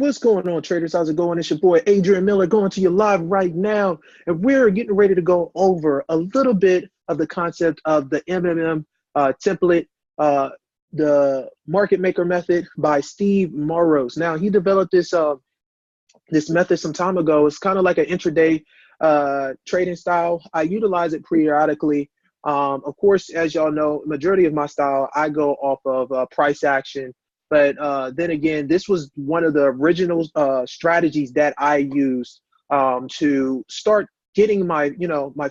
What's going on, traders? How's it going? It's your boy Adrian Miller going to you live right now, and we're getting ready to go over a little bit of the concept of the MMM template, the market maker method by Steve Morrows. Now, he developed this method some time ago. It's kind of like an intraday trading style. I utilize it periodically. Of course, as y'all know, majority of my style, I go off of price action. But then again, this was one of the original strategies that I used to start getting my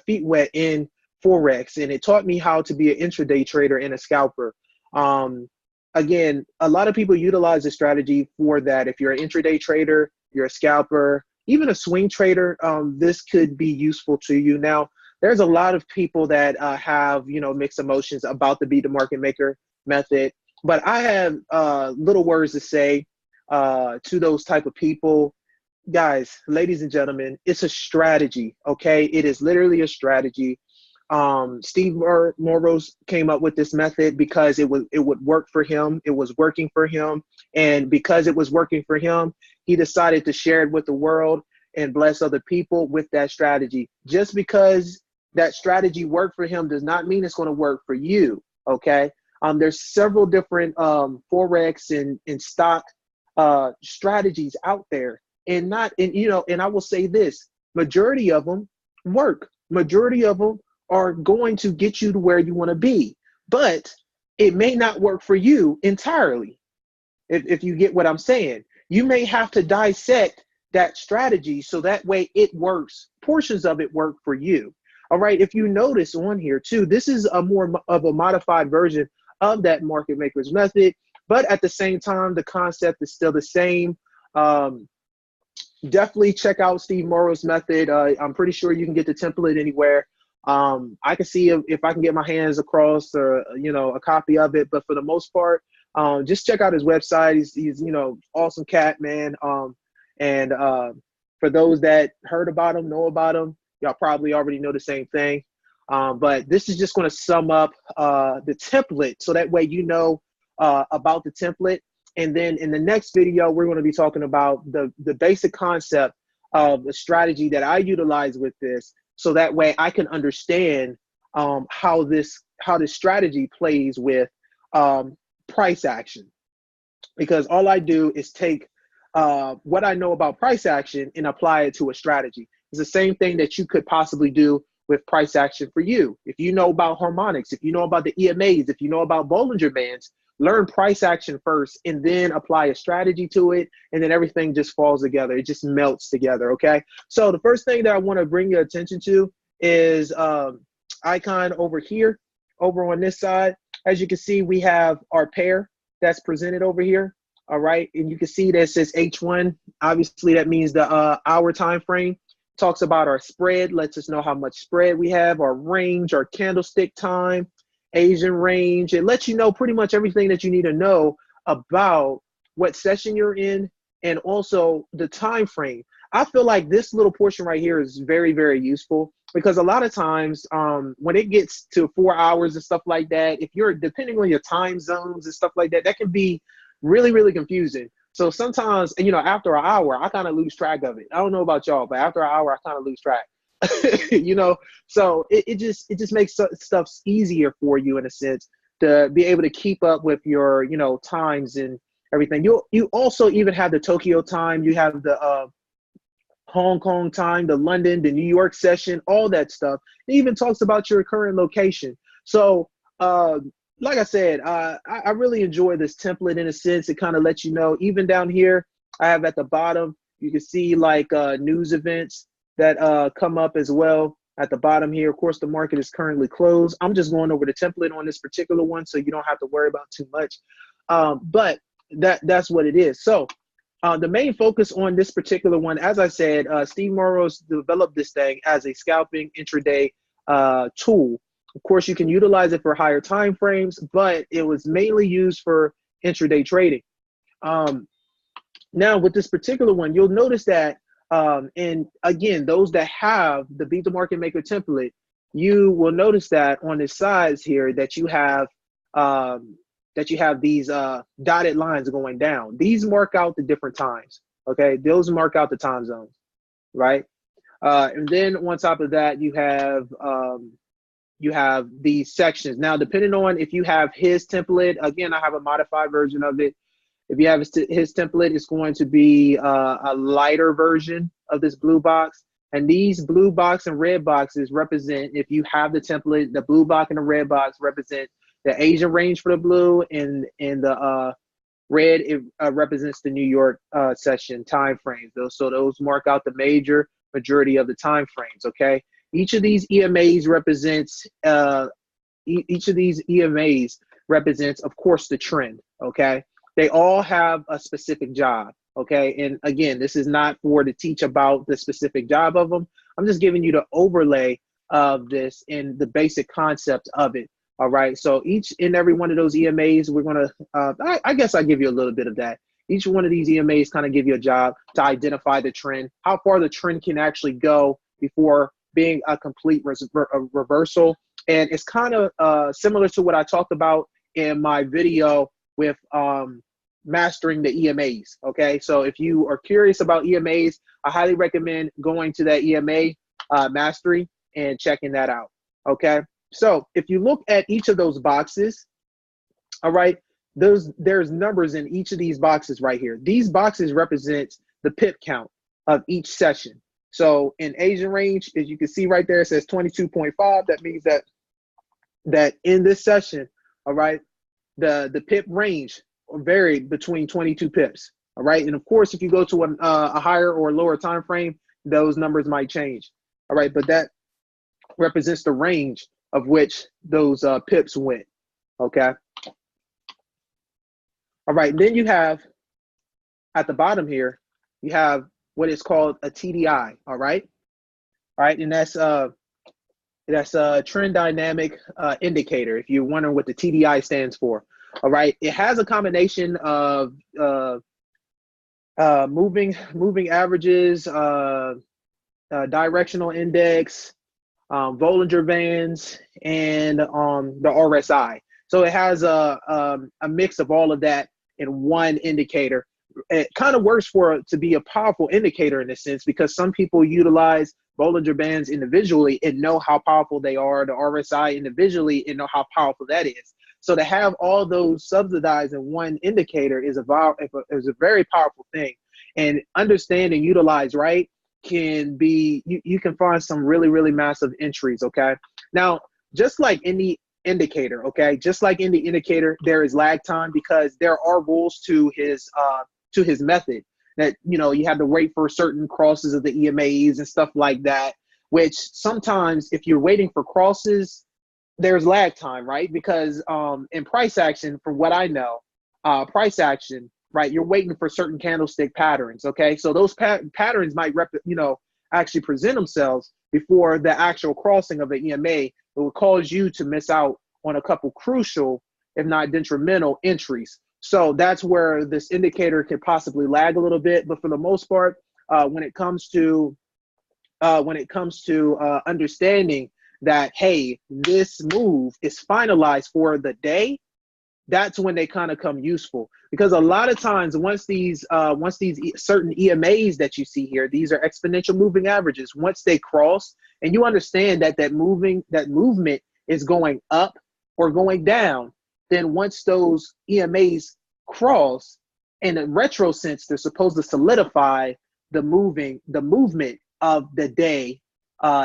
feet wet in Forex, and it taught me how to be an intraday trader and a scalper. Again, a lot of people utilize this strategy for that. If you're an intraday trader, you're a scalper, even a swing trader, this could be useful to you. Now, there's a lot of people that have mixed emotions about the Beat the Market Maker method. But I have little words to say to those type of people. Guys, ladies and gentlemen, it's a strategy, okay? It is literally a strategy. Steve Morrows came up with this method because it would work for him. It was working for him. And because it was working for him, he decided to share it with the world and bless other people with that strategy. Just because that strategy worked for him does not mean it's going to work for you, okay? There's several different Forex and stock strategies out there, and I will say this: majority of them work. Majority of them are going to get you to where you want to be, but it may not work for you entirely. If you get what I'm saying, you may have to dissect that strategy so that way it works. Portions of it work for you. All right. If you notice on here too, this is a more of a modified version of that market makers method, but at the same time, the concept is still the same. Definitely check out Steve Morrow's method. I'm pretty sure you can get the template anywhere. I can see if I can get my hands across a copy of it, but for the most part, just check out his website. He's awesome cat, man. And for those that heard about him, know about him, y'all probably already know the same thing. But this is just going to sum up the template so that way you know about the template. And then in the next video, we're going to be talking about the basic concept of the strategy that I utilize with this, so that way I can understand how this strategy plays with price action. Because all I do is take what I know about price action and apply it to a strategy. It's the same thing that you could possibly do with price action for you. If you know about harmonics, if you know about the EMAs, if you know about Bollinger Bands, learn price action first and then apply a strategy to it, and then everything just falls together. It just melts together, okay? So the first thing that I want to bring your attention to is icon over here, over on this side. As you can see, we have our pair that's presented over here, all right? And you can see that it says H1. Obviously, that means the hour time frame. Talks about our spread, lets us know how much spread we have, our range, our candlestick time, Asian range. It lets you know pretty much everything that you need to know about what session you're in and also the time frame. I feel like this little portion right here is very, very useful because a lot of times when it gets to 4 hours and stuff like that, if you're depending on your time zones and stuff like that, that can be really, really confusing. So sometimes, after an hour, I kind of lose track of it. I don't know about y'all, but after an hour, I kind of lose track. So it just makes stuff easier for you in a sense to be able to keep up with your times and everything. You also even have the Tokyo time, you have the Hong Kong time, the London, the New York session, all that stuff. It even talks about your current location. So like I said, I really enjoy this template in a sense. It kind of lets you know. Even down here, I have at the bottom, you can see like news events that come up as well at the bottom here. Of course, the market is currently closed. I'm just going over the template on this particular one, so you don't have to worry about too much. But that's what it is. So the main focus on this particular one, as I said, Steve Morrows developed this thing as a scalping intraday tool. Of course, you can utilize it for higher time frames, but it was mainly used for intraday trading. Now, with this particular one, you'll notice that, and again, those that have the Beat the Market Maker template, you will notice that on the sides here that you have these dotted lines going down. These mark out the different times. Okay, those mark out the time zones, right? And then on top of that, you have these sections. Now, depending on if you have his template, again, I have a modified version of it. If you have his template, it's going to be a lighter version of this blue box. And these blue box and red boxes represent, if you have the template, the blue box and the red box represent the Asian range for the blue, and the red, it represents the New York session time frames. Those mark out the majority of the time frames. Okay, each of these EMAs represents of course, the trend. Okay, they all have a specific job. Okay, and again, this is not for to teach about the specific job of them. I'm just giving you the overlay of this and the basic concept of it. All right, so each and every one of those EMAs, we're gonna, I guess I give you a little bit of that. Each one of these EMAs kind of give you a job to identify the trend, how far the trend can actually go before being a complete reversal. And it's kind of similar to what I talked about in my video with mastering the EMAs. Okay, so if you are curious about EMAs, I highly recommend going to that EMA mastery and checking that out. Okay. So if you look at each of those boxes, all right, there's numbers in each of these boxes right here. These boxes represent the pip count of each session. So in Asian range, as you can see right there, it says 22.5. That means that in this session, all right, the pip range varied between 22 pips. All right, and of course, if you go to a higher or lower time frame, those numbers might change. All right, but that represents the range of which those pips went. Okay. All right. Then you have at the bottom here, you have what is called a TDI. All right. All right. And that's a trend dynamic indicator. If you're wondering what the TDI stands for. All right. It has a combination of moving averages, directional index, Bollinger Bands, and the RSI. So it has a mix of all of that in one indicator. It kind of works to be a powerful indicator in a sense, because some people utilize Bollinger Bands individually and know how powerful they are, the RSI individually and know how powerful that is. So to have all those subsidized in one indicator is a very powerful thing. And understand and utilize right can be, you can find some really massive entries. Okay, now just like in the indicator, okay, just like in the indicator, there is lag time because there are rules to his method that, you know, you have to wait for certain crosses of the EMAs and stuff like that, which sometimes if you're waiting for crosses, there's lag time, right? Because in price action, from what I know, price action, right, you're waiting for certain candlestick patterns. Okay, so those patterns might actually present themselves before the actual crossing of an EMA. It will cause you to miss out on a couple crucial, if not detrimental, entries. So that's where this indicator could possibly lag a little bit. But for the most part, when it comes to understanding that, hey, this move is finalized for the day, that's when they kind of come useful. Because a lot of times once these certain EMAs that you see here, these are exponential moving averages, once they cross and you understand that movement is going up or going down, then once those EMAs cross, in a retro sense, they're supposed to solidify the movement of the day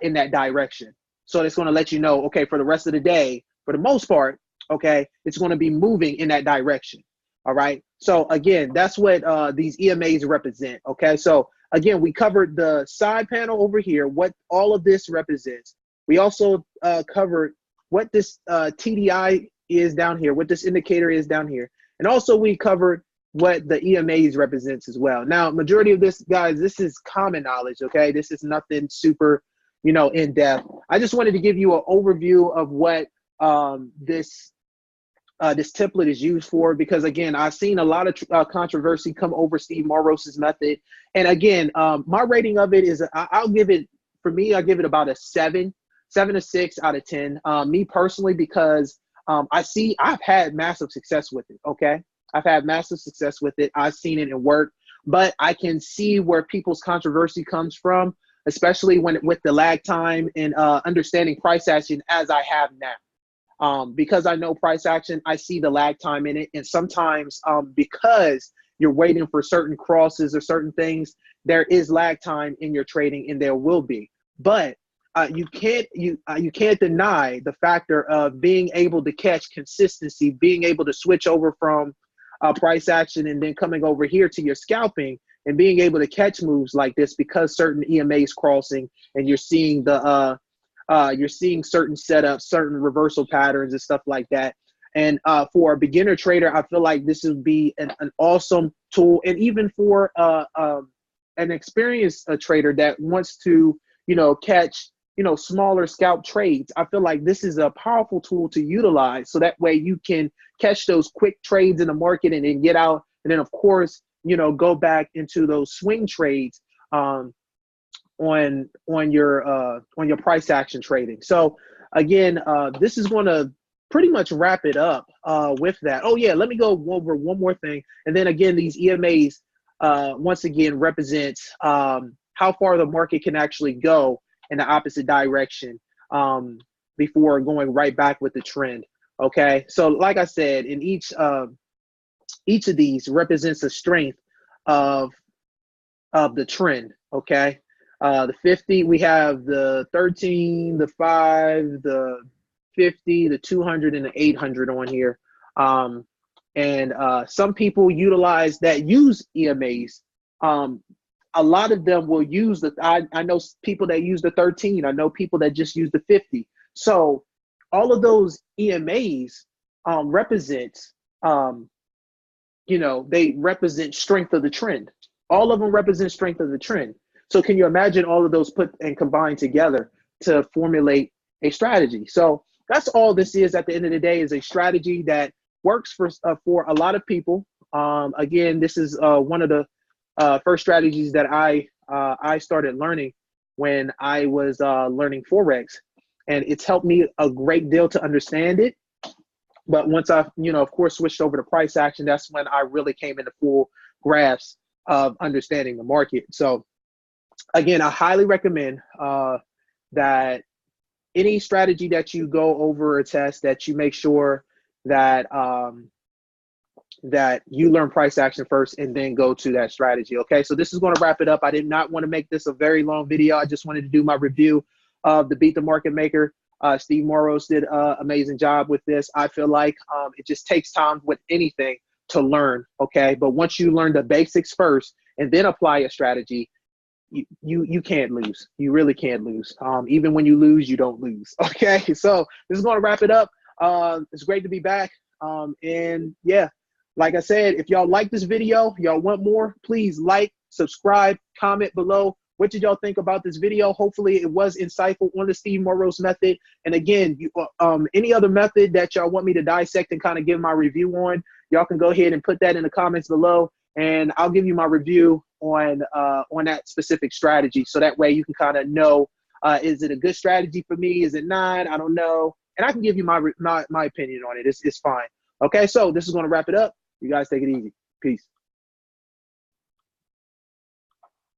in that direction. So it's going to let you know, okay, for the rest of the day, for the most part, okay, it's going to be moving in that direction. All right. So again, that's what these EMAs represent. Okay. So again, we covered the side panel over here, what all of this represents. We also covered what this TDI is down here, what this indicator is down here. And also we covered what the EMAs represents as well. Now, majority of this, guys, this is common knowledge. Okay. This is nothing super, in depth. I just wanted to give you an overview of what this template is used for, because again, I've seen a lot of controversy come over Steve Morros's method. And again, my rating of it is, I'll give it about a 7 to 6 out of 10. Me personally, because I've had massive success with it. Okay. I've had massive success with it. I've seen it in work. but I can see where people's controversy comes from, especially when with the lag time and understanding price action as I have now. Because I know price action, I see the lag time in it. And sometimes because you're waiting for certain crosses or certain things, there is lag time in your trading, and there will be. But you can't deny the factor of being able to catch consistency, being able to switch over from price action and then coming over here to your scalping and being able to catch moves like this because certain EMAs crossing and you're seeing certain setups, certain reversal patterns and stuff like that. And for a beginner trader, I feel like this would be an awesome tool. And even for an experienced trader that wants to, catch, smaller scalp trades, I feel like this is a powerful tool to utilize. So that way you can catch those quick trades in the market and then get out. And then of course, go back into those swing trades on your price action trading. So again, this is going to pretty much wrap it up with that. Oh yeah, let me go over one more thing. And then again, these EMAs once again represents how far the market can actually go in the opposite direction before going right back with the trend. Okay, so like I said, in each of these represents the strength of the trend. Okay, the 50, we have the 13, the 5, the 50, the 200, and the 800 on here. And some people use EMAs. A lot of them will use I know people that use the 13. I know people that just use the 50. So all of those EMAs represents, they represent strength of the trend. All of them represent strength of the trend. So can you imagine all of those put and combined together to formulate a strategy? So that's all this is at the end of the day, is a strategy that works for a lot of people. Again, this is one of the first strategies that I started learning when I was learning Forex, and it's helped me a great deal to understand it. But once I, of course, switched over to price action, that's when I really came into full grasp of understanding the market. So again, I highly recommend that any strategy that you go over or test, that you make sure that that you learn price action first and then go to that strategy. Okay, so this is going to wrap it up. I did not want to make this a very long video. I just wanted to do my review of the Beat the Market Maker. Steve Morrows did an amazing job with this. I feel like it just takes time with anything to learn. Okay, but once you learn the basics first and then apply a strategy, you can't lose. You really can't lose. Even when you lose, you don't lose. Okay, so this is going to wrap it up. It's great to be back. And yeah, like I said, if y'all like this video, y'all want more, please like, subscribe, comment below. What did y'all think about this video? Hopefully it was insightful on the Steve Morrows method. And again, any other method that y'all want me to dissect and kind of give my review on, y'all can go ahead and put that in the comments below, and I'll give you my review on that specific strategy. So that way you can kind of know, is it a good strategy for me? Is it not? I don't know. And I can give you my opinion on it. It's fine. Okay, so this is going to wrap it up. You guys take it easy. Peace.